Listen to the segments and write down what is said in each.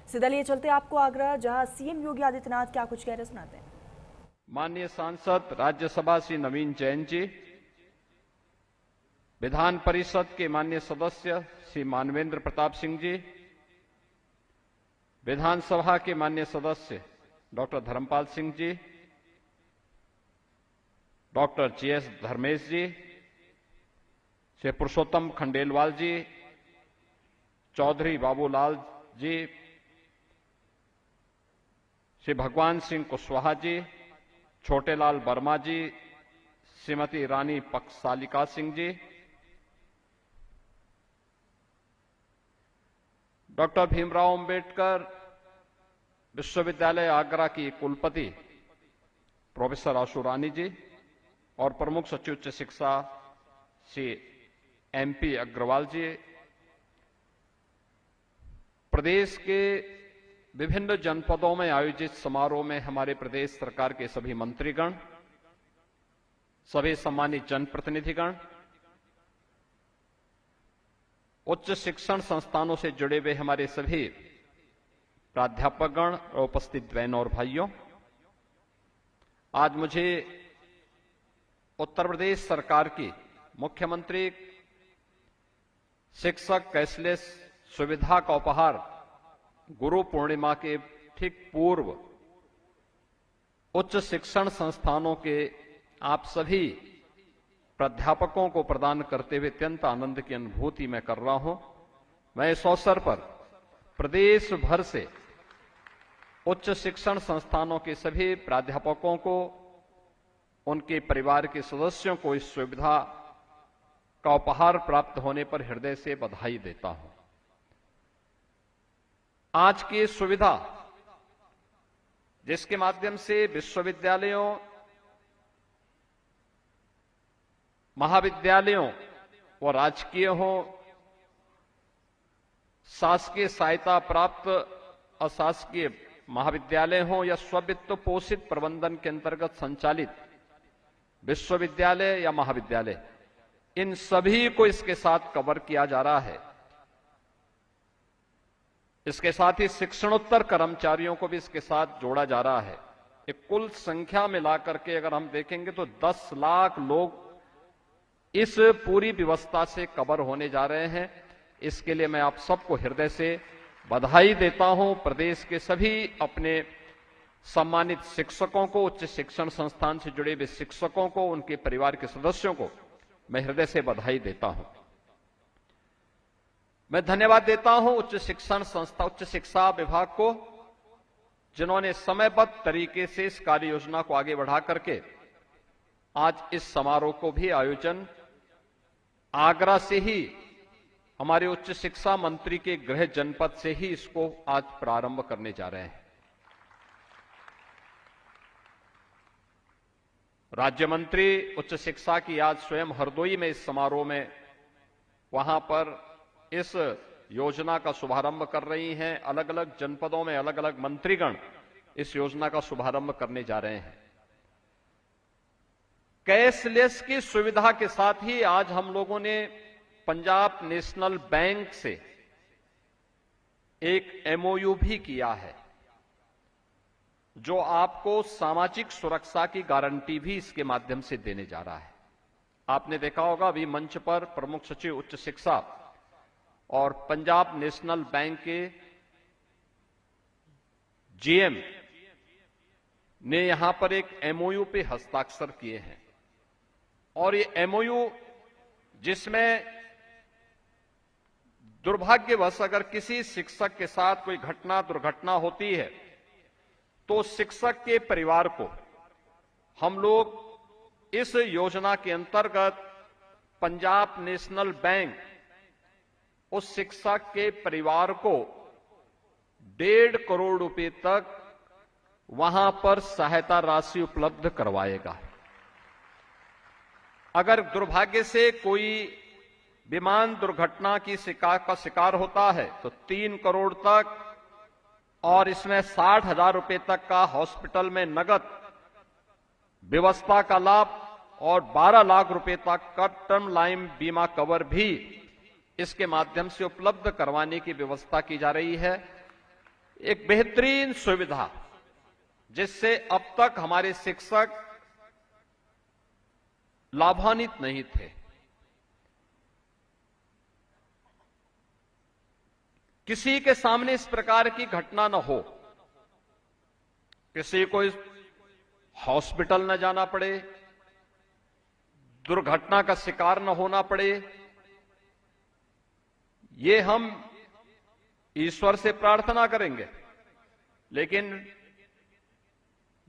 सीधा लिए चलते आपको आगरा, जहां सीएम योगी आदित्यनाथ क्या कुछ कह रहे सुनाते हैं। माननीय सांसद राज्यसभा श्री नवीन जैन जी, विधान परिषद के माननीय सदस्य श्री मानवेंद्र प्रताप सिंह जी, विधानसभा के माननीय सदस्य doctor Dharmpal Singh ji, doctor GS Dharmesh जी, श्री पुरुषोत्तम खंडेलवाल जी, चौधरी बाबूलाल जी, श्री भगवान सिंह कुशवाहा जी, छोटेलाल वर्मा जी, श्रीमती रानी पक्षसालिका सिंह जी, डॉक्टर भीमराव अंबेडकर विश्वविद्यालय आगरा की कुलपति प्रोफेसर आशु रानी जी और प्रमुख सचिव उच्च शिक्षा श्री एमपी अग्रवाल जी, प्रदेश के विभिन्न जनपदों में आयोजित समारोह में हमारे प्रदेश सरकार के सभी मंत्रीगण, सभी सम्मानित जनप्रतिनिधिगण, उच्च शिक्षण संस्थानों से जुड़े हुए हमारे सभी प्राध्यापकगण और उपस्थित बहनों और भाइयों, आज मुझे उत्तर प्रदेश सरकार की मुख्यमंत्री शिक्षक कैशलेस सुविधा का उपहार गुरु पूर्णिमा के ठीक पूर्व उच्च शिक्षण संस्थानों के आप सभी प्राध्यापकों को प्रदान करते हुए अत्यंत आनंद की अनुभूति मैं कर रहा हूं। मैं इस अवसर पर प्रदेश भर से उच्च शिक्षण संस्थानों के सभी प्राध्यापकों को, उनके परिवार के सदस्यों को इस सुविधा का उपहार प्राप्त होने पर हृदय से बधाई देता हूं। आज की सुविधा, जिसके माध्यम से विश्वविद्यालयों, महाविद्यालयों व राजकीय हो, शासकीय सहायता प्राप्त अशासकीय महाविद्यालय हो या स्ववित्त पोषित प्रबंधन के अंतर्गत संचालित विश्वविद्यालय या महाविद्यालय, इन सभी को इसके साथ कवर किया जा रहा है। इसके साथ ही शिक्षणोत्तर कर्मचारियों को भी इसके साथ जोड़ा जा रहा है। एक कुल संख्या मिलाकर के अगर हम देखेंगे तो 10 लाख लोग इस पूरी व्यवस्था से कवर होने जा रहे हैं। इसके लिए मैं आप सबको हृदय से बधाई देता हूं। प्रदेश के सभी अपने सम्मानित शिक्षकों को, उच्च शिक्षण संस्थान से जुड़े हुए शिक्षकों को, उनके परिवार के सदस्यों को मैं हृदय से बधाई देता हूं। मैं धन्यवाद देता हूं उच्च शिक्षण संस्था, उच्च शिक्षा विभाग को, जिन्होंने समयबद्ध तरीके से इस कार्य योजना को आगे बढ़ा करके आज इस समारोह को भी आयोजन आगरा से ही, हमारे उच्च शिक्षा मंत्री के गृह जनपद से ही इसको आज प्रारंभ करने जा रहे हैं। राज्य मंत्री उच्च शिक्षा की आज स्वयं हरदोई में इस समारोह में वहां पर इस योजना का शुभारंभ कर रही हैं। अलग अलग जनपदों में अलग अलग मंत्रीगण इस योजना का शुभारंभ करने जा रहे हैं। कैशलेस की सुविधा के साथ ही आज हम लोगों ने पंजाब नेशनल बैंक से एक एमओयू भी किया है, जो आपको सामाजिक सुरक्षा की गारंटी भी इसके माध्यम से देने जा रहा है। आपने देखा होगा अभी मंच पर प्रमुख सचिव उच्च शिक्षा और पंजाब नेशनल बैंक के जीएम ने यहां पर एक एमओयू पे हस्ताक्षर किए हैं और ये एमओयू, जिसमें दुर्भाग्यवश अगर किसी शिक्षक के साथ कोई दुर्घटना होती है तो शिक्षक के परिवार को हम लोग इस योजना के अंतर्गत पंजाब नेशनल बैंक उस शिक्षक के परिवार को 1.5 करोड़ रुपए तक वहां पर सहायता राशि उपलब्ध करवाएगा। अगर दुर्भाग्य से कोई विमान दुर्घटना की शिकार होता है तो 3 करोड़ तक, और इसमें 60,000 रुपए तक का हॉस्पिटल में नगद व्यवस्था का लाभ और 12 लाख रुपए तक का टर्म लाइफ बीमा कवर भी इसके माध्यम से उपलब्ध करवाने की व्यवस्था की जा रही है। एक बेहतरीन सुविधा जिससे अब तक हमारे शिक्षक लाभान्वित नहीं थे। किसी के सामने इस प्रकार की घटना न हो, किसी को हॉस्पिटल न जाना पड़े, दुर्घटना का शिकार न होना पड़े, ये हम ईश्वर से प्रार्थना करेंगे। लेकिन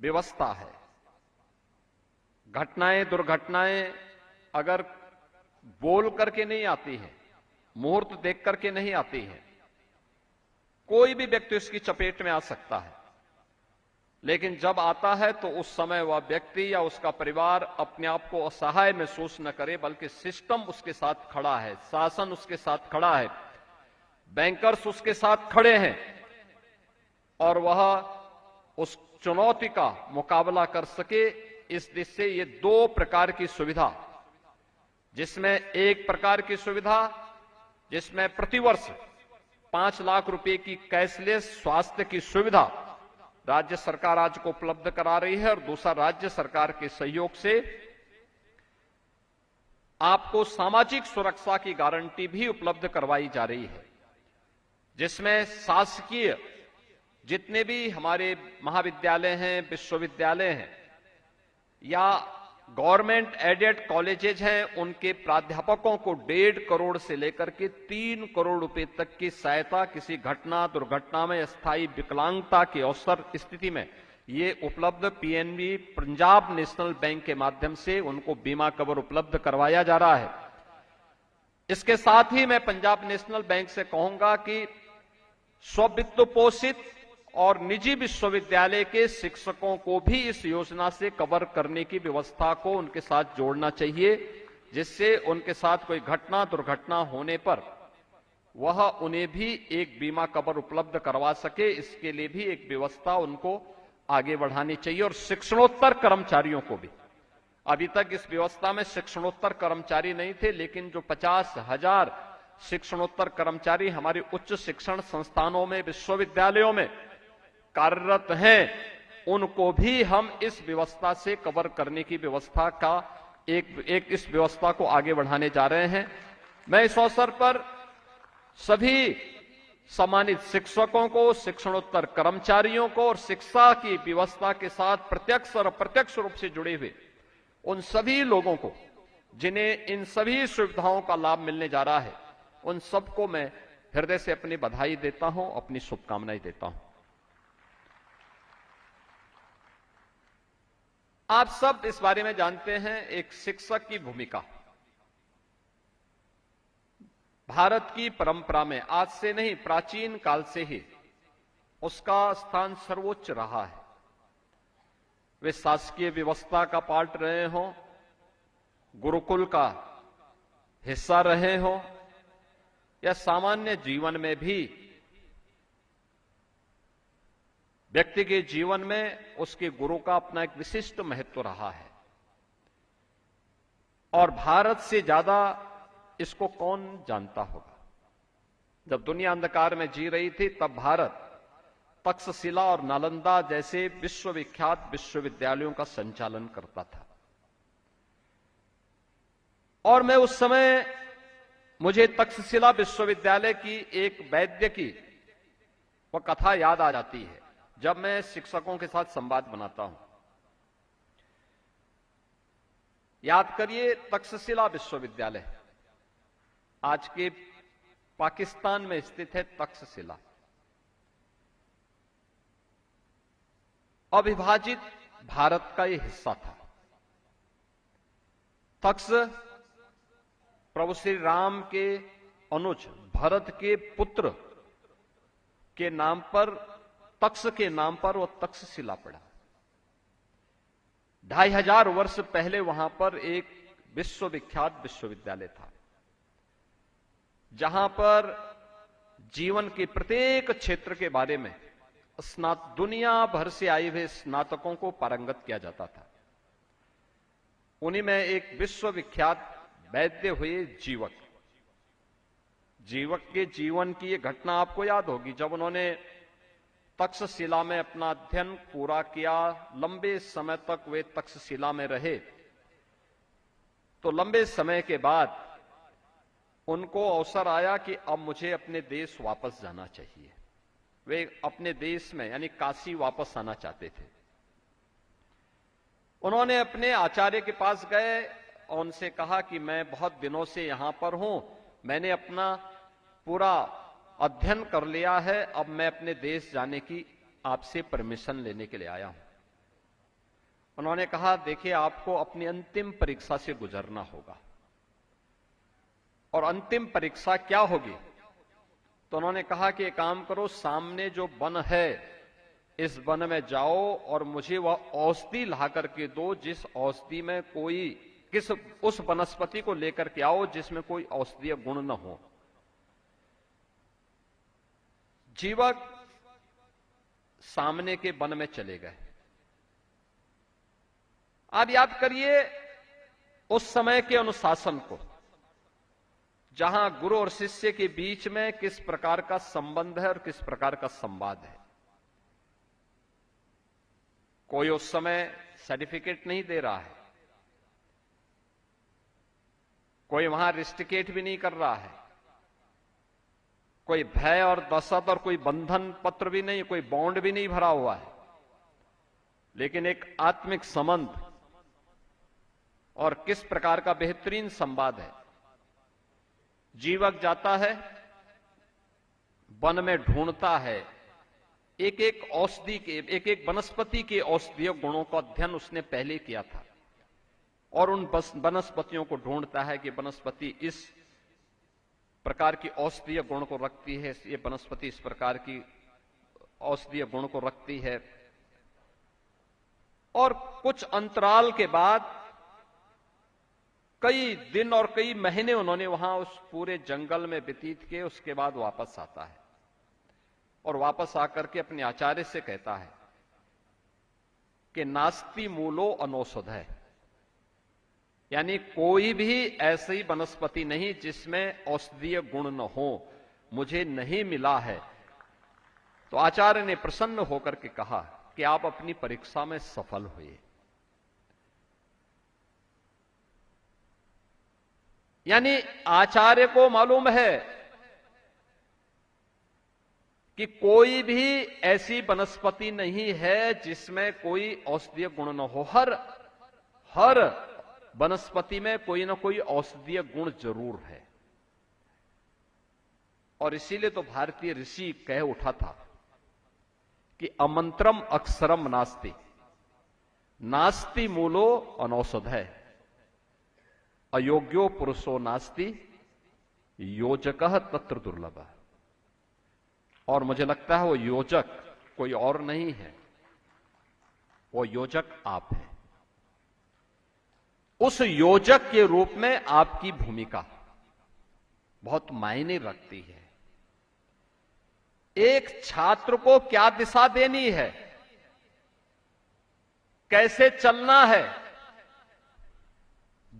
व्यवस्था है, घटनाएं दुर्घटनाएं अगर बोल करके नहीं आती हैं, मुहूर्त देख करके नहीं आती हैं, कोई भी व्यक्ति उसकी चपेट में आ सकता है। लेकिन जब आता है तो उस समय वह व्यक्ति या उसका परिवार अपने आप को असहाय महसूस न करे, बल्कि सिस्टम उसके साथ खड़ा है, शासन उसके साथ खड़ा है, बैंकर्स उसके साथ खड़े हैं और वह उस चुनौती का मुकाबला कर सके। इस दिशा से ये दो प्रकार की सुविधा, जिसमें एक प्रकार की सुविधा जिसमें प्रतिवर्ष 5 लाख रुपए की कैशलेस स्वास्थ्य की सुविधा राज्य सरकार आज को उपलब्ध करा रही है, और दूसरा राज्य सरकार के सहयोग से आपको सामाजिक सुरक्षा की गारंटी भी उपलब्ध करवाई जा रही है, जिसमें शासकीय जितने भी हमारे महाविद्यालय हैं, विश्वविद्यालय हैं या गवर्नमेंट एडेड कॉलेजेज हैं, उनके प्राध्यापकों को 1.5 करोड़ से लेकर के 3 करोड़ रुपए तक की सहायता किसी घटना दुर्घटना में स्थायी विकलांगता की अवसर स्थिति में ये उपलब्ध पीएनबी पंजाब नेशनल बैंक के माध्यम से उनको बीमा कवर उपलब्ध करवाया जा रहा है। इसके साथ ही मैं पंजाब नेशनल बैंक से कहूंगा कि स्ववित्त पोषित और निजी विश्वविद्यालय के शिक्षकों को भी इस योजना से कवर करने की व्यवस्था को उनके साथ जोड़ना चाहिए, जिससे उनके साथ कोई घटना दुर्घटना होने पर वह उन्हें भी एक बीमा कवर उपलब्ध करवा सके। इसके लिए भी एक व्यवस्था उनको आगे बढ़ानी चाहिए। और शिक्षणोत्तर कर्मचारियों को भी, अभी तक इस व्यवस्था में शिक्षणोत्तर कर्मचारी नहीं थे, लेकिन जो 50,000 शिक्षणोत्तर कर्मचारी हमारे उच्च शिक्षण संस्थानों में विश्वविद्यालयों में कार्यरत हैं, उनको भी हम इस व्यवस्था से कवर करने की व्यवस्था का एक इस व्यवस्था को आगे बढ़ाने जा रहे हैं। मैं इस अवसर पर सभी सम्मानित शिक्षकों को, शिक्षणोत्तर कर्मचारियों को और शिक्षा की व्यवस्था के साथ प्रत्यक्ष और अप्रत्यक्ष रूप से जुड़े हुए उन सभी लोगों को जिन्हें इन सभी सुविधाओं का लाभ मिलने जा रहा है, उन सबको मैं हृदय से अपनी बधाई देता हूं, अपनी शुभकामनाएं देता हूं। आप सब इस बारे में जानते हैं, एक शिक्षक की भूमिका भारत की परंपरा में आज से नहीं, प्राचीन काल से ही उसका स्थान सर्वोच्च रहा है। वे शासकीय व्यवस्था का पार्ट रहे हों, गुरुकुल का हिस्सा रहे हों, या सामान्य जीवन में भी व्यक्ति के जीवन में उसके गुरु का अपना एक विशिष्ट महत्व रहा है। और भारत से ज्यादा इसको कौन जानता होगा। जब दुनिया अंधकार में जी रही थी, तब भारत तक्षशिला और नालंदा जैसे विश्वविख्यात विश्वविद्यालयों का संचालन करता था। और मैं उस समय, मुझे तक्षशिला विश्वविद्यालय की एक वैद्य की वह कथा याद आ जाती है जब मैं शिक्षकों के साथ संवाद बनाता हूं। याद करिए, तक्षशिला विश्वविद्यालय आज के पाकिस्तान में स्थित है। तक्षशिला अविभाजित भारत का यह हिस्सा था। तक्ष प्रभु श्री राम के अनुज भरत के पुत्र के नाम पर, तक्ष के नाम पर वह तक्षशिला पड़ा। 2500 वर्ष पहले वहां पर एक विश्वविख्यात विश्वविद्यालय था, जहां पर जीवन के प्रत्येक क्षेत्र के बारे में दुनिया भर से आए हुए स्नातकों को पारंगत किया जाता था। उन्हीं में एक विश्वविख्यात वैद्य हुए जीवक। जीवक के जीवन की ये घटना आपको याद होगी, जब उन्होंने तक्षशिला में अपना अध्ययन पूरा किया। लंबे समय तक वे तक्षशिला में रहे। तो लंबे समय के बाद उनको अवसर आया कि अब मुझे अपने देश वापस जाना चाहिए। वे अपने देश में यानी काशी वापस आना चाहते थे। उन्होंने अपने आचार्य के पास गए और उनसे कहा कि मैं बहुत दिनों से यहां पर हूं, मैंने अपना पूरा अध्ययन कर लिया है, अब मैं अपने देश जाने की आपसे परमिशन लेने के लिए आया हूं। उन्होंने कहा, देखिए आपको अपनी अंतिम परीक्षा से गुजरना होगा। और अंतिम परीक्षा क्या होगी? तो उन्होंने कहा कि एक काम करो, सामने जो वन है इस वन में जाओ और मुझे वह औषधि ला करके दो, जिस औषधि में उस वनस्पति को लेकर के आओ जिसमें कोई औषधीय गुण न हो। जीवक सामने के वन में चले गए। आप याद करिए उस समय के अनुशासन को, जहां गुरु और शिष्य के बीच में किस प्रकार का संबंध है और किस प्रकार का संवाद है। कोई उस समय सर्टिफिकेट नहीं दे रहा है, कोई वहां रिस्टिकेट भी नहीं कर रहा है, कोई भय और दशत और कोई बंधन पत्र भी नहीं, कोई बॉन्ड भी नहीं भरा हुआ है, लेकिन एक आत्मिक संबंध और किस प्रकार का बेहतरीन संवाद है। जीवक जाता है, वन में ढूंढता है, एक एक औषधि के, एक एक वनस्पति के औषधीय गुणों का अध्ययन उसने पहले किया था और उन वनस्पतियों को ढूंढता है कि वनस्पति इस प्रकार की औषधीय गुण को रखती है, ये वनस्पति इस प्रकार की औषधीय गुण को रखती है। और कुछ अंतराल के बाद कई दिन और कई महीने उन्होंने वहां उस पूरे जंगल में व्यतीत किए। उसके बाद वापस आता है और वापस आकर के अपने आचार्य से कहता है कि नास्ति मूलो अनौषध है, यानी कोई भी ऐसी वनस्पति नहीं जिसमें औषधीय गुण न हो, मुझे नहीं मिला है। तो आचार्य ने प्रसन्न होकर के कहा कि आप अपनी परीक्षा में सफल हुए। यानी आचार्य को मालूम है कि कोई भी ऐसी वनस्पति नहीं है जिसमें कोई औषधीय गुण न हो। हर वनस्पति में कोई ना कोई औषधीय गुण जरूर है। और इसीलिए तो भारतीय ऋषि कह उठा था कि अमंत्रम अक्षरम नास्ति, नास्ति मूलो अनौषध है, अयोग्यो पुरुषो नास्ति, योजकः तत्र दुर्लभ। और मुझे लगता है वो योजक कोई और नहीं है, वो योजक आप है। उस योजक के रूप में आपकी भूमिका बहुत मायने रखती है। एक छात्र को क्या दिशा देनी है, कैसे चलना है,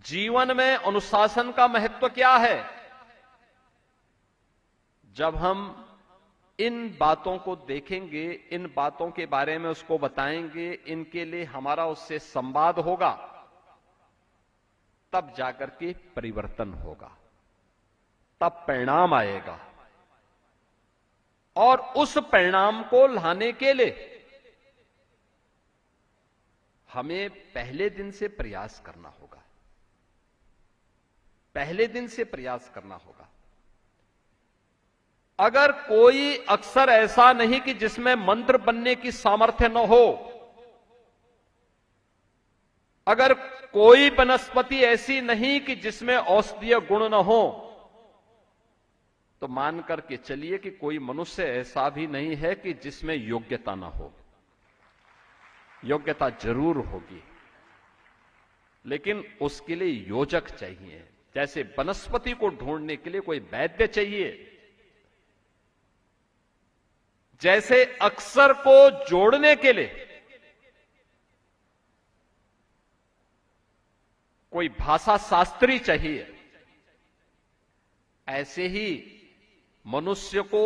जीवन में अनुशासन का महत्व क्या है, जब हम इन बातों को देखेंगे, इन बातों के बारे में उसको बताएंगे, इनके लिए हमारा उससे संवाद होगा, तब जाकर के परिवर्तन होगा, तब परिणाम आएगा। और उस परिणाम को लाने के लिए हमें पहले दिन से प्रयास करना होगा, पहले दिन से प्रयास करना होगा। अगर कोई अक्षर ऐसा नहीं कि जिसमें मंत्र बनने की सामर्थ्य न हो, अगर कोई वनस्पति ऐसी नहीं कि जिसमें औषधीय गुण न हो, तो मान करके चलिए कि कोई मनुष्य ऐसा भी नहीं है कि जिसमें योग्यता न हो। योग्यता जरूर होगी, लेकिन उसके लिए योजक चाहिए। जैसे वनस्पति को ढूंढने के लिए कोई वैद्य चाहिए, जैसे अक्षर को जोड़ने के लिए कोई भाषा शास्त्री चाहिए, ऐसे ही मनुष्य को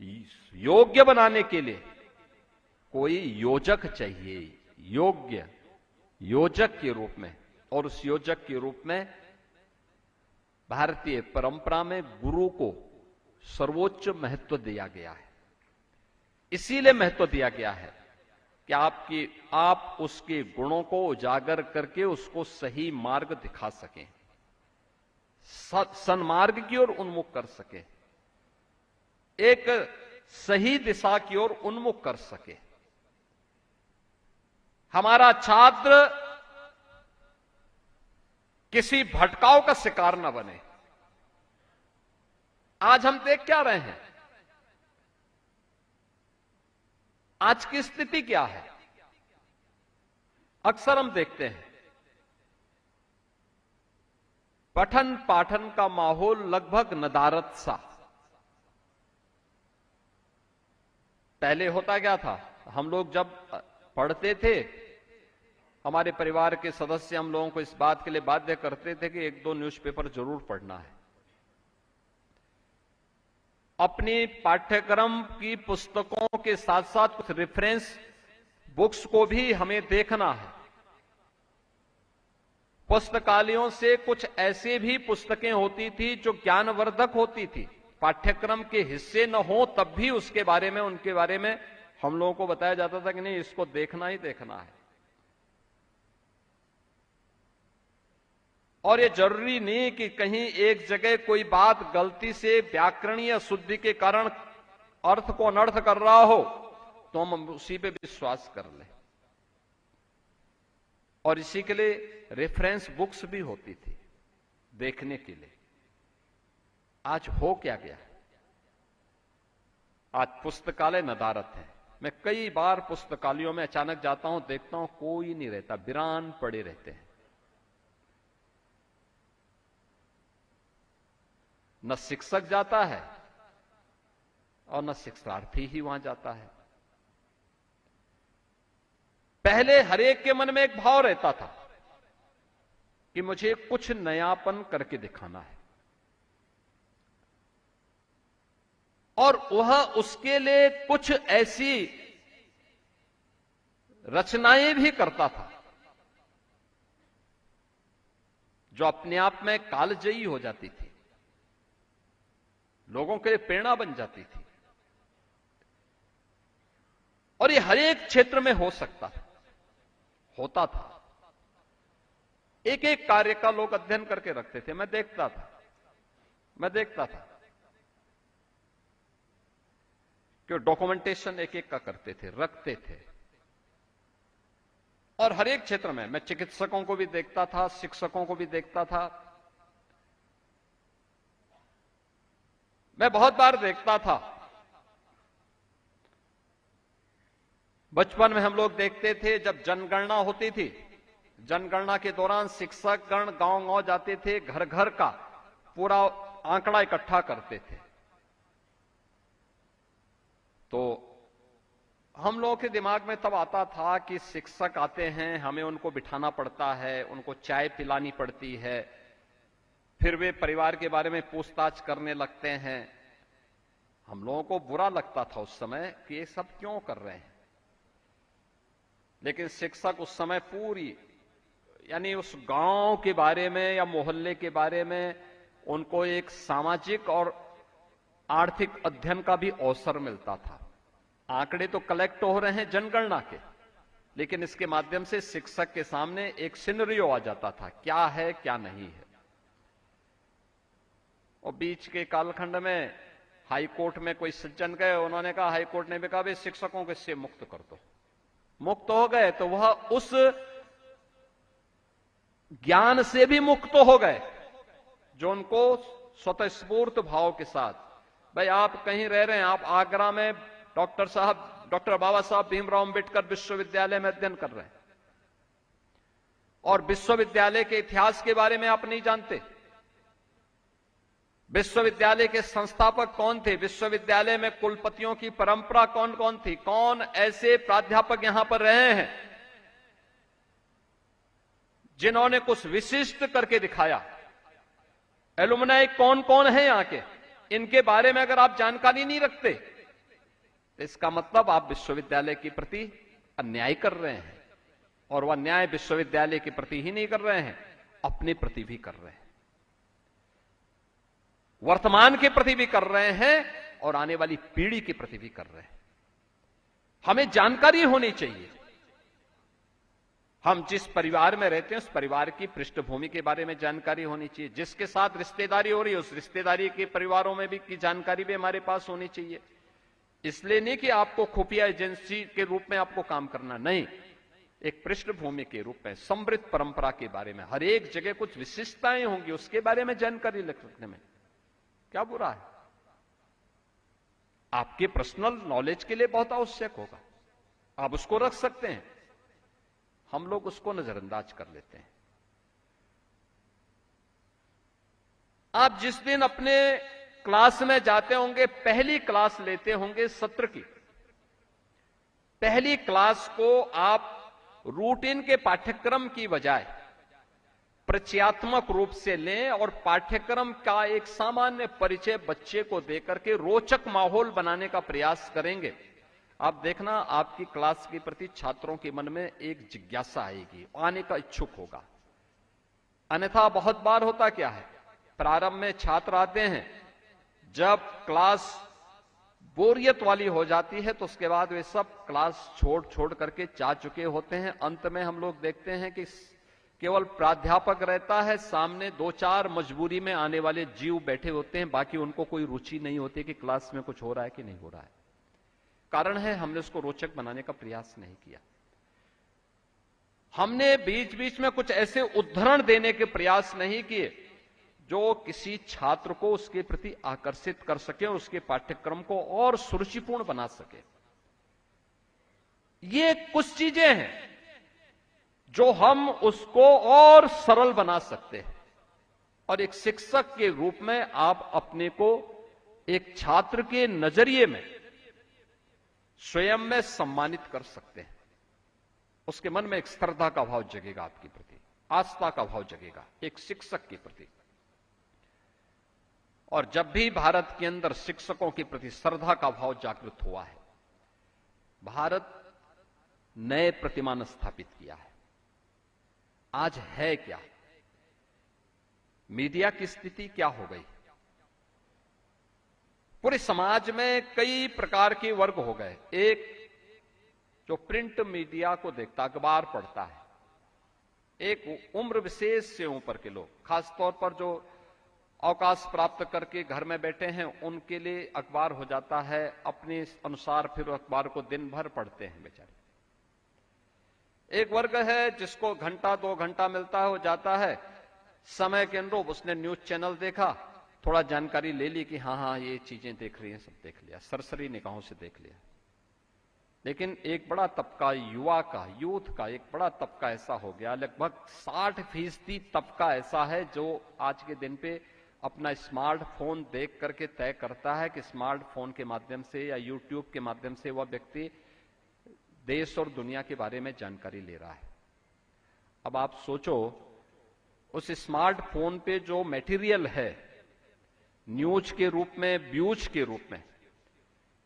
योग्य बनाने के लिए कोई योजक चाहिए, योग्य योजक के रूप में। और उस योजक के रूप में भारतीय परंपरा में गुरु को सर्वोच्च महत्व दिया गया है। इसीलिए महत्व दिया गया है कि आप उसके गुणों को उजागर करके उसको सही मार्ग दिखा सकें, सन्मार्ग की ओर उन्मुख कर सके, एक सही दिशा की ओर उन्मुख कर सके। हमारा छात्र किसी भटकाव का शिकार न बने। आज हम देख क्या रहे हैं, आज की स्थिति क्या है? अक्सर हम देखते हैं पठन पाठन का माहौल लगभग नदारत सा। पहले होता क्या था, हम लोग जब पढ़ते थे, हमारे परिवार के सदस्य हम लोगों को इस बात के लिए बाध्य करते थे कि 1-2 न्यूज़पेपर जरूर पढ़ना है। अपनी पाठ्यक्रम की पुस्तकों के साथ साथ कुछ रेफरेंस बुक्स को भी हमें देखना है। पुस्तकालयों से कुछ ऐसे भी पुस्तकें होती थी जो ज्ञानवर्धक होती थी, पाठ्यक्रम के हिस्से न हो तब भी उसके बारे में, उनके बारे में हम लोगों को बताया जाता था कि नहीं, इसको देखना ही देखना है। और ये जरूरी नहीं कि कहीं एक जगह कोई बात गलती से व्याकरणीय शुद्धि के कारण अर्थ को अनर्थ कर रहा हो तो हम उसी पे विश्वास कर लें। और इसी के लिए रेफरेंस बुक्स भी होती थी देखने के लिए। आज हो क्या गया? आज पुस्तकालय नदारत है। मैं कई बार पुस्तकालयों में अचानक जाता हूं, देखता हूं कोई नहीं रहता, वीरान पड़े रहते हैं। न शिक्षक जाता है और न शिक्षार्थी ही वहां जाता है। पहले हरेक के मन में एक भाव रहता था कि मुझे कुछ नयापन करके दिखाना है, और वह उसके लिए कुछ ऐसी रचनाएं भी करता था जो अपने आप में कालजयी हो जाती थी, लोगों के लिए प्रेरणा बन जाती थी। और ये हर एक क्षेत्र में हो सकता था, होता था। एक एक कार्य का लोग अध्ययन करके रखते थे। मैं देखता था कि डॉक्यूमेंटेशन एक एक का करते थे, रखते थे। और हर एक क्षेत्र में मैं चिकित्सकों को भी देखता था, शिक्षकों को भी देखता था। मैं बहुत बार देखता था, बचपन में हम लोग देखते थे जब जनगणना होती थी, जनगणना के दौरान शिक्षक गण गांव-गांव जाते थे, घर घर का पूरा आंकड़ा इकट्ठा करते थे। तो हम लोगों के दिमाग में तब आता था कि शिक्षक आते हैं, हमें उनको बिठाना पड़ता है, उनको चाय पिलानी पड़ती है, फिर वे परिवार के बारे में पूछताछ करने लगते हैं। हम लोगों को बुरा लगता था उस समय कि ये सब क्यों कर रहे हैं। लेकिन शिक्षक उस समय पूरी, यानी उस गांव के बारे में या मोहल्ले के बारे में उनको एक सामाजिक और आर्थिक अध्ययन का भी अवसर मिलता था। आंकड़े तो कलेक्ट हो रहे हैं जनगणना के, लेकिन इसके माध्यम से शिक्षक के सामने एक सिनेरियो आ जाता था, क्या है क्या नहीं है। और बीच के कालखंड में हाई कोर्ट में कोई सज्जन गए, उन्होंने कहा, हाई कोर्ट ने भी कहा भाई शिक्षकों को इससे मुक्त कर दो। मुक्त हो गए तो वह उस ज्ञान से भी मुक्त हो गए जो उनको स्वतःस्फूर्त भाव के साथ, भाई आप कहीं रह रहे हैं, आप आगरा में डॉक्टर बाबा साहब भीमराव अंबेडकर विश्वविद्यालय में अध्ययन कर रहे हैं और विश्वविद्यालय के इतिहास के बारे में आप नहीं जानते। विश्वविद्यालय के संस्थापक कौन थे, विश्वविद्यालय में कुलपतियों की परंपरा कौन कौन थी, कौन ऐसे प्राध्यापक यहां पर रहे हैं जिन्होंने कुछ विशिष्ट करके दिखाया, एलुमनाई कौन कौन है यहां के, इनके बारे में अगर आप जानकारी नहीं रखते तो इसका मतलब आप विश्वविद्यालय के प्रति अन्याय कर रहे हैं, और वह अन्याय विश्वविद्यालय के प्रति ही नहीं कर रहे हैं, अपने प्रति भी कर रहे हैं, वर्तमान के प्रति भी कर रहे हैं और आने वाली पीढ़ी के प्रति भी कर रहे हैं। हमें जानकारी होनी चाहिए। हम जिस परिवार में रहते हैं उस परिवार की पृष्ठभूमि के बारे में जानकारी होनी चाहिए। जिसके साथ रिश्तेदारी हो रही है उस रिश्तेदारी के परिवारों में भी की जानकारी भी हमारे पास होनी चाहिए। इसलिए नहीं कि आपको खुफिया एजेंसी के रूप में आपको काम करना, नहीं, एक पृष्ठभूमि के रूप में समृद्ध परंपरा के बारे में हर एक जगह कुछ विशिष्टताएं होंगी, उसके बारे में जानकारी रखने में क्या बुरा है। आपके पर्सनल नॉलेज के लिए बहुत आवश्यक होगा, आप उसको रख सकते हैं, हम लोग उसको नजरअंदाज कर लेते हैं। आप जिस दिन अपने क्लास में जाते होंगे, पहली क्लास लेते होंगे सत्र की, पहली क्लास को आप रूटीन के पाठ्यक्रम की बजाय परिचयात्मक रूप से लें और पाठ्यक्रम का एक सामान्य परिचय बच्चे को देकर के रोचक माहौल बनाने का प्रयास करेंगे। आप देखना आपकी क्लास के प्रति छात्रों के मन में एक जिज्ञासा आएगी, आने का इच्छुक होगा। अन्यथा बहुत बार होता क्या है, प्रारंभ में छात्र आते हैं, जब क्लास बोरियत वाली हो जाती है तो उसके बाद वे सब क्लास छोड़ करके जा चुके होते हैं। अंत में हम लोग देखते हैं कि केवल प्राध्यापक रहता है, सामने दो चार मजबूरी में आने वाले जीव बैठे होते हैं, बाकी उनको कोई रुचि नहीं होती कि क्लास में कुछ हो रहा है कि नहीं हो रहा है। कारण है हमने उसको रोचक बनाने का प्रयास नहीं किया। हमने बीच बीच में कुछ ऐसे उद्धरण देने के प्रयास नहीं किए जो किसी छात्र को उसके प्रति आकर्षित कर सके और उसके पाठ्यक्रम को और सुरुचिपूर्ण बना सके। ये कुछ चीजें हैं जो हम उसको और सरल बना सकते हैं, और एक शिक्षक के रूप में आप अपने को एक छात्र के नजरिए में स्वयं में सम्मानित कर सकते हैं। उसके मन में एक श्रद्धा का भाव जगेगा, आपके प्रति आस्था का भाव जगेगा एक शिक्षक के प्रति। और जब भी भारत के अंदर शिक्षकों के प्रति श्रद्धा का भाव जागृत हुआ है, भारत नए प्रतिमान स्थापित किया है। आज है क्या, मीडिया की स्थिति क्या हो गई, पूरे समाज में कई प्रकार के वर्ग हो गए। एक जो प्रिंट मीडिया को देखता, अखबार पढ़ता है, एक उम्र विशेष से ऊपर के लोग, खासतौर पर जो अवकाश प्राप्त करके घर में बैठे हैं, उनके लिए अखबार हो जाता है अपने अनुसार, फिर अखबार को दिन भर पढ़ते हैं बेचारे। एक वर्ग है जिसको घंटा 2 घंटा मिलता है, हो जाता है समय के अनुरूप उसने न्यूज चैनल देखा, थोड़ा जानकारी ले ली कि हाँ ये चीजें देख रही हैं, सब देख लिया, सरसरी निगाहों से देख लिया। लेकिन एक बड़ा तबका युवा का, यूथ का एक बड़ा तबका ऐसा हो गया, लगभग 60% तबका ऐसा है जो आज के दिन पे अपना स्मार्टफोन देख करके तय करता है कि स्मार्टफोन के माध्यम से या यूट्यूब के माध्यम से वह व्यक्ति देश और दुनिया के बारे में जानकारी ले रहा है। अब आप सोचो, उस स्मार्टफोन पे जो मटेरियल है न्यूज के रूप में, व्यूज के रूप में,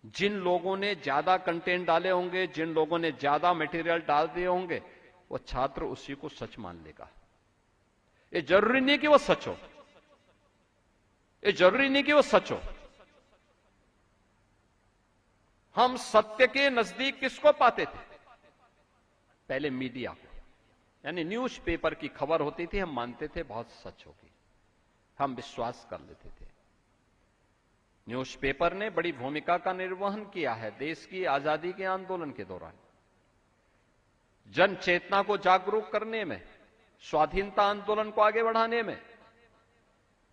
जिन लोगों ने ज्यादा कंटेंट डाले होंगे, जिन लोगों ने ज्यादा मटेरियल डाल दिए होंगे, वो छात्र उसी को सच मान लेगा। ये जरूरी नहीं कि वो सच हो, ये जरूरी नहीं कि वो सच हो। हम सत्य के नजदीक किसको पाते थे? पहले मीडिया को, यानी न्यूज़पेपर की खबर होती थी, हम मानते थे बहुत सच होगी, हम विश्वास कर लेते थे। न्यूज़पेपर ने बड़ी भूमिका का निर्वहन किया है देश की आजादी के आंदोलन के दौरान, जन चेतना को जागरूक करने में, स्वाधीनता आंदोलन को आगे बढ़ाने में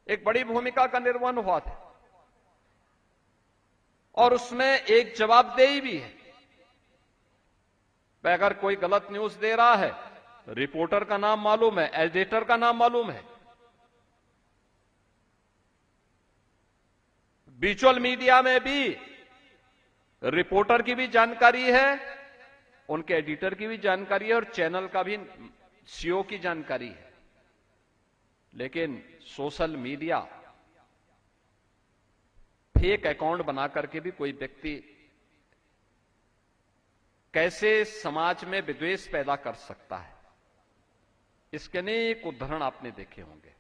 एक बड़ी भूमिका का निर्वहन हुआ था। और उसमें एक जवाबदेही भी है। अगर कोई गलत न्यूज दे रहा है, रिपोर्टर का नाम मालूम है, एडिटर का नाम मालूम है। विजुअल मीडिया में भी रिपोर्टर की भी जानकारी है, उनके एडिटर की भी जानकारी है, और चैनल का भी सीईओ की जानकारी है। लेकिन सोशल मीडिया, फेक अकाउंट बना करके भी कोई व्यक्ति कैसे समाज में विद्वेष पैदा कर सकता है, इसके अनेक उदाहरण आपने देखे होंगे।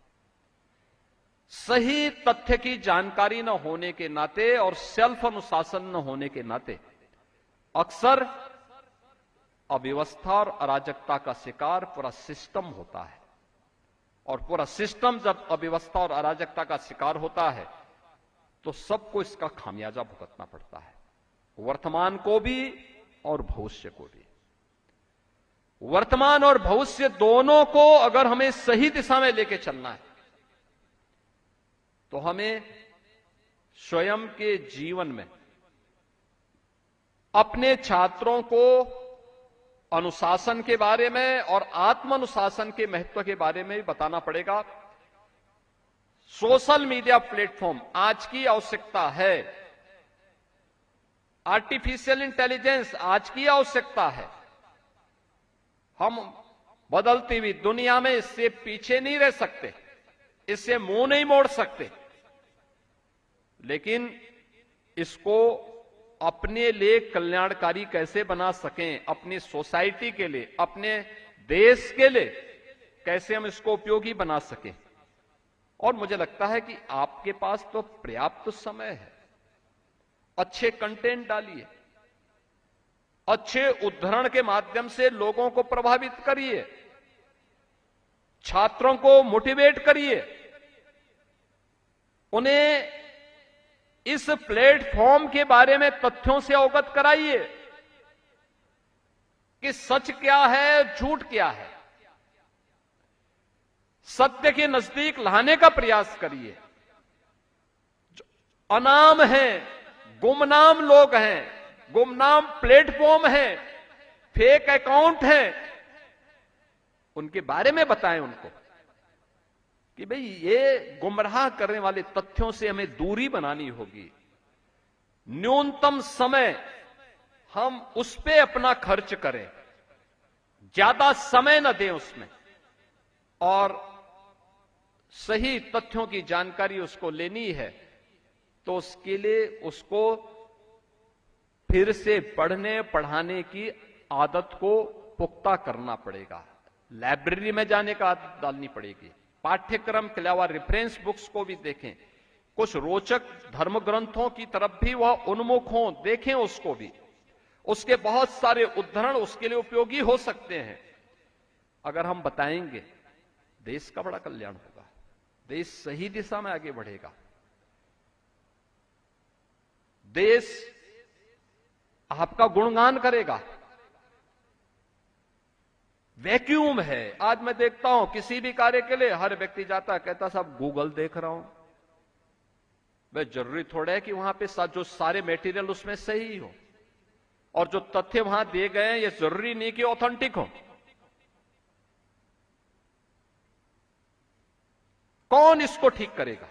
सही तथ्य की जानकारी न होने के नाते और सेल्फ अनुशासन न होने के नाते अक्सर अव्यवस्था और अराजकता का शिकार पूरा सिस्टम होता है, और पूरा सिस्टम जब अव्यवस्था और अराजकता का शिकार होता है तो सबको इसका खामियाजा भुगतना पड़ता है, वर्तमान को भी और भविष्य को भी। वर्तमान और भविष्य दोनों को अगर हमें सही दिशा में लेके चलना है तो हमें स्वयं के जीवन में अपने छात्रों को अनुशासन के बारे में और आत्म अनुशासन के महत्व के बारे में भी बताना पड़ेगा। सोशल मीडिया प्लेटफॉर्म आज की आवश्यकता है, आर्टिफिशियल इंटेलिजेंस आज की आवश्यकता है। हम बदलती हुई दुनिया में इससे पीछे नहीं रह सकते, इससे मुंह नहीं मोड़ सकते, लेकिन इसको अपने लिए कल्याणकारी कैसे बना सकें, अपनी सोसाइटी के लिए, अपने देश के लिए कैसे हम इसको उपयोगी बना सकें। और मुझे लगता है कि आपके पास तो पर्याप्त समय है, अच्छे कंटेंट डालिए, अच्छे उद्धरण के माध्यम से लोगों को प्रभावित करिए, छात्रों को मोटिवेट करिए, उन्हें इस प्लेटफॉर्म के बारे में तथ्यों से अवगत कराइए कि सच क्या है, झूठ क्या है। सत्य के नजदीक लाने का प्रयास करिए। जो अनाम हैं, गुमनाम लोग हैं, गुमनाम प्लेटफॉर्म है, फेक अकाउंट है, उनके बारे में बताएं उनको कि भाई ये गुमराह करने वाले तथ्यों से हमें दूरी बनानी होगी। न्यूनतम समय हम उस पे अपना खर्च करें, ज्यादा समय न दें उसमें, और सही तथ्यों की जानकारी उसको लेनी है तो उसके लिए उसको फिर से पढ़ने पढ़ाने की आदत को पुख्ता करना पड़ेगा। लाइब्रेरी में जाने का आदत डालनी पड़ेगी। पाठ्यक्रम के अलावा रेफरेंस बुक्स को भी देखें, कुछ रोचक धर्म ग्रंथों की तरफ भी वह उन्मुख हों, देखें उसको भी। उसके बहुत सारे उद्धरण उसके लिए उपयोगी हो सकते हैं। अगर हम बताएंगे, देश का बड़ा कल्याण होगा, देश सही दिशा में आगे बढ़ेगा। देश आपका गुणगान करेगा। वैक्यूम है। आज मैं देखता हूं किसी भी कार्य के लिए हर व्यक्ति जाता है, कहता साहब गूगल देख रहा हूं। वह जरूरी थोड़ा है कि वहां पे जो सारे मटेरियल उसमें सही हो, और जो तथ्य वहां दिए गए हैं ये जरूरी नहीं कि ऑथेंटिक हो। कौन इसको ठीक करेगा?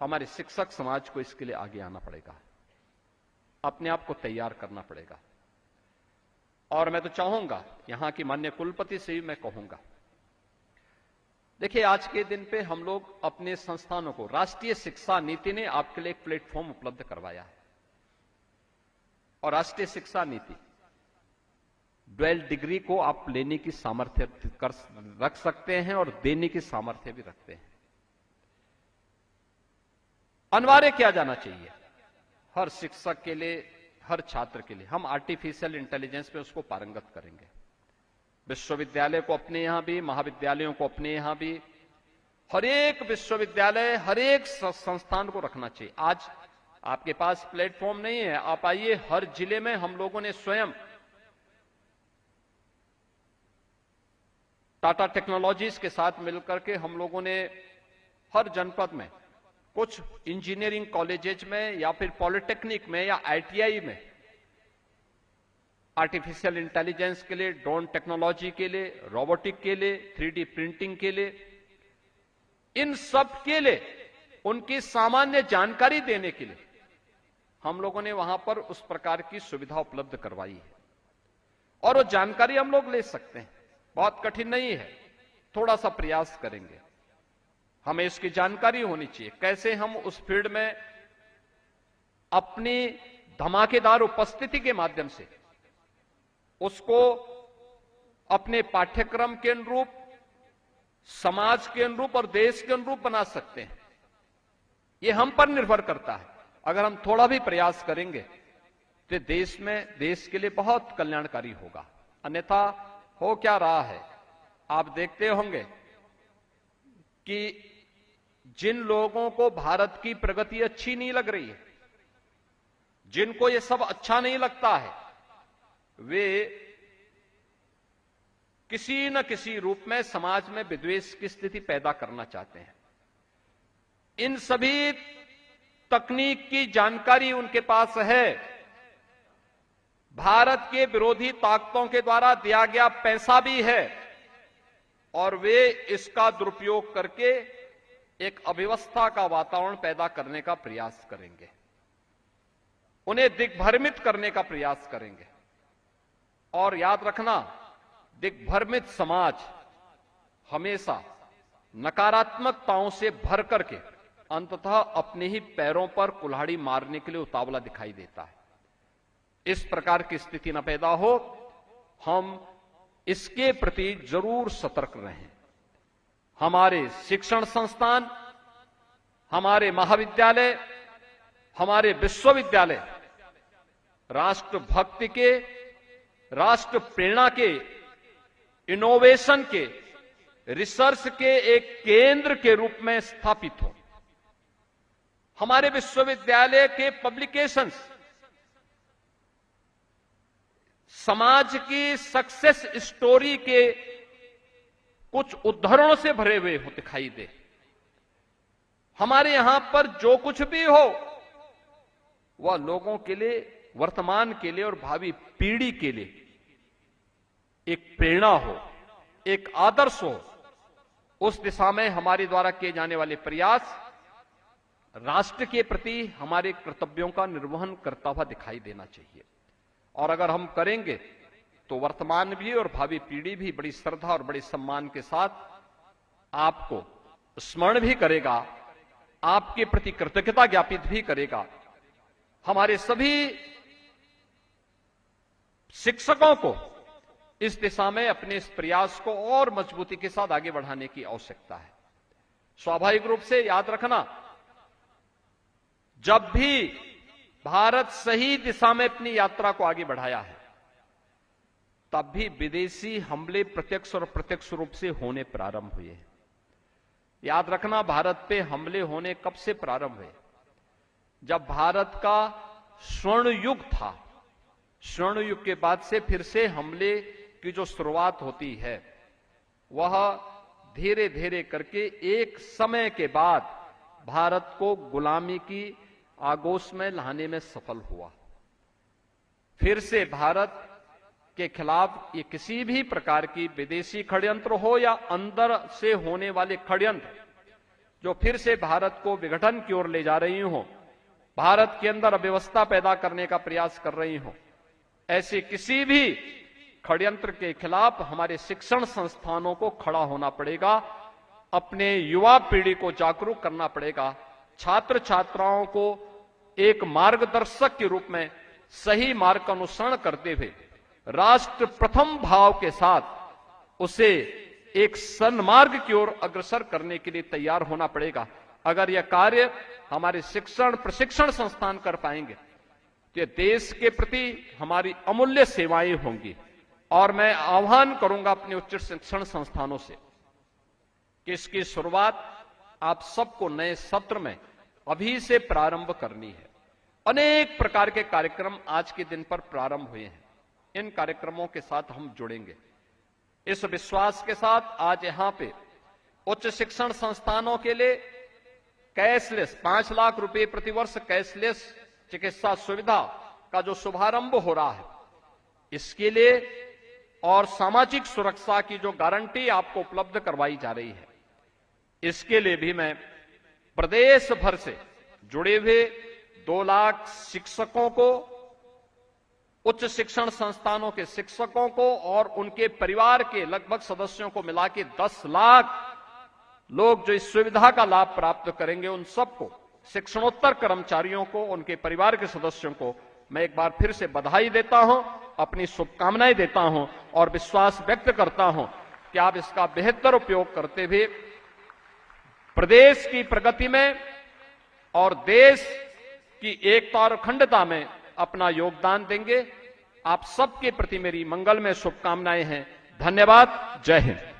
हमारे शिक्षक समाज को इसके लिए आगे आना पड़ेगा, अपने आप को तैयार करना पड़ेगा। और मैं तो चाहूंगा, यहां की माननीय कुलपति से भी मैं कहूंगा, देखिए आज के दिन पे हम लोग अपने संस्थानों को, राष्ट्रीय शिक्षा नीति ने आपके लिए एक प्लेटफॉर्म उपलब्ध करवाया है। और राष्ट्रीय शिक्षा नीति ड्वेल डिग्री को आप लेने की सामर्थ्य रख सकते हैं और देने की सामर्थ्य भी रखते हैं। अनिवार्य किया जाना चाहिए हर शिक्षक के लिए, हर छात्र के लिए। हम आर्टिफिशियल इंटेलिजेंस पे उसको पारंगत करेंगे। विश्वविद्यालय को अपने यहां भी, महाविद्यालयों को अपने यहां भी, हर एक विश्वविद्यालय, हर एक संस्थान को रखना चाहिए। आज आपके पास प्लेटफॉर्म नहीं है, आप आइए, हर जिले में हम लोगों ने स्वयं टाटा टेक्नोलॉजीज के साथ मिलकर के हम लोगों ने हर जनपद में कुछ इंजीनियरिंग कॉलेजेज में या फिर पॉलिटेक्निक में या आईटीआई में आर्टिफिशियल इंटेलिजेंस के लिए, ड्रोन टेक्नोलॉजी के लिए, रोबोटिक के लिए, 3D प्रिंटिंग के लिए, इन सब के लिए उनकी सामान्य जानकारी देने के लिए हम लोगों ने वहां पर उस प्रकार की सुविधा उपलब्ध करवाई है। और वो जानकारी हम लोग ले सकते हैं, बहुत कठिन नहीं है, थोड़ा सा प्रयास करेंगे। हमें इसकी जानकारी होनी चाहिए, कैसे हम उस फील्ड में अपनी धमाकेदार उपस्थिति के माध्यम से उसको अपने पाठ्यक्रम के अनुरूप, समाज के अनुरूप और देश के अनुरूप बना सकते हैं। यह हम पर निर्भर करता है। अगर हम थोड़ा भी प्रयास करेंगे तो देश के लिए बहुत कल्याणकारी होगा। अन्यथा हो क्या रहा है, आप देखते होंगे कि जिन लोगों को भारत की प्रगति अच्छी नहीं लग रही है, जिनको ये सब अच्छा नहीं लगता है, वे किसी न किसी रूप में समाज में विद्वेष की स्थिति पैदा करना चाहते हैं। इन सभी तकनीक की जानकारी उनके पास है। भारत के विरोधी ताकतों के द्वारा दिया गया पैसा भी है और वे इसका दुरुपयोग करके एक अव्यवस्था का वातावरण पैदा करने का प्रयास करेंगे, उन्हें दिग्भ्रमित करने का प्रयास करेंगे। और याद रखना, दिग्भ्रमित समाज हमेशा नकारात्मकताओं से भर करके अंततः अपने ही पैरों पर कुल्हाड़ी मारने के लिए उतावला दिखाई देता है। इस प्रकार की स्थिति न पैदा हो, हम इसके प्रति जरूर सतर्क रहें। हमारे शिक्षण संस्थान, हमारे महाविद्यालय, हमारे विश्वविद्यालय राष्ट्रभक्ति के, राष्ट्र प्रेरणा के, इनोवेशन के, रिसर्च के एक केंद्र के रूप में स्थापित हो। हमारे विश्वविद्यालय के पब्लिकेशंस समाज की सक्सेस स्टोरी के कुछ उद्धरणों से भरे हुए हो दिखाई दे। हमारे यहां पर जो कुछ भी हो वह लोगों के लिए, वर्तमान के लिए और भावी पीढ़ी के लिए एक प्रेरणा हो, एक आदर्श हो। उस दिशा में हमारे द्वारा किए जाने वाले प्रयास राष्ट्र के प्रति हमारे कर्तव्यों का निर्वहन करता हुआ दिखाई देना चाहिए। और अगर हम करेंगे तो वर्तमान भी और भावी पीढ़ी भी बड़ी श्रद्धा और बड़े सम्मान के साथ आपको स्मरण भी करेगा, आपके प्रति कृतज्ञता ज्ञापित भी करेगा। हमारे सभी शिक्षकों को इस दिशा में अपने इस प्रयास को और मजबूती के साथ आगे बढ़ाने की आवश्यकता है। स्वाभाविक रूप से याद रखना, जब भी भारत सही दिशा में अपनी यात्रा को आगे बढ़ाया है, तब भी विदेशी हमले प्रत्यक्ष और अप्रत्यक्ष रूप से होने प्रारंभ हुए हैं। याद रखना, भारत पे हमले होने कब से प्रारंभ हुए? जब भारत का स्वर्ण युग था। स्वर्ण युग के बाद से फिर से हमले की जो शुरुआत होती है, वह धीरे धीरे करके एक समय के बाद भारत को गुलामी की आगोश में लाने में सफल हुआ। फिर से भारत के खिलाफ ये किसी भी प्रकार की विदेशी षड्यंत्र हो या अंदर से होने वाले षड्यंत्र जो फिर से भारत को विघटन की ओर ले जा रही हो, भारत के अंदर अव्यवस्था पैदा करने का प्रयास कर रही हो, ऐसे किसी भी षड्यंत्र के खिलाफ हमारे शिक्षण संस्थानों को खड़ा होना पड़ेगा। अपने युवा पीढ़ी को जागरूक करना पड़ेगा। छात्र छात्राओं को एक मार्गदर्शक के रूप में सही मार्ग का अनुसरण करते हुए राष्ट्र प्रथम भाव के साथ उसे एक सन्मार्ग की ओर अग्रसर करने के लिए तैयार होना पड़ेगा। अगर यह कार्य हमारे शिक्षण प्रशिक्षण संस्थान कर पाएंगे तो देश के प्रति हमारी अमूल्य सेवाएं होंगी। और मैं आह्वान करूंगा अपने उच्च शिक्षण संस्थानों से कि इसकी शुरुआत आप सबको नए सत्र में अभी से प्रारंभ करनी है। अनेक प्रकार के कार्यक्रम आज के दिन पर प्रारंभ हुए हैं। इन कार्यक्रमों के साथ हम जुड़ेंगे। इस विश्वास के साथ आज यहां पे उच्च शिक्षण संस्थानों के लिए कैशलेस 5 लाख रुपए प्रतिवर्ष कैशलेस चिकित्सा सुविधा का जो शुभारंभ हो रहा है, इसके लिए और सामाजिक सुरक्षा की जो गारंटी आपको उपलब्ध करवाई जा रही है, इसके लिए भी मैं प्रदेश भर से जुड़े हुए 2 लाख शिक्षकों को, उच्च शिक्षण संस्थानों के शिक्षकों को और उनके परिवार के लगभग सदस्यों को मिला के 10 लाख लोग जो इस सुविधा का लाभ प्राप्त करेंगे, उन सबको, शिक्षणोत्तर कर्मचारियों को, उनके परिवार के सदस्यों को मैं एक बार फिर से बधाई देता हूं, अपनी शुभकामनाएं देता हूं और विश्वास व्यक्त करता हूं कि आप इसका बेहतर उपयोग करते हुए प्रदेश की प्रगति में और देश की एकता और अखंडता में अपना योगदान देंगे। आप सबके प्रति मेरी मंगलमय शुभकामनाएं हैं। धन्यवाद। जय हिंद।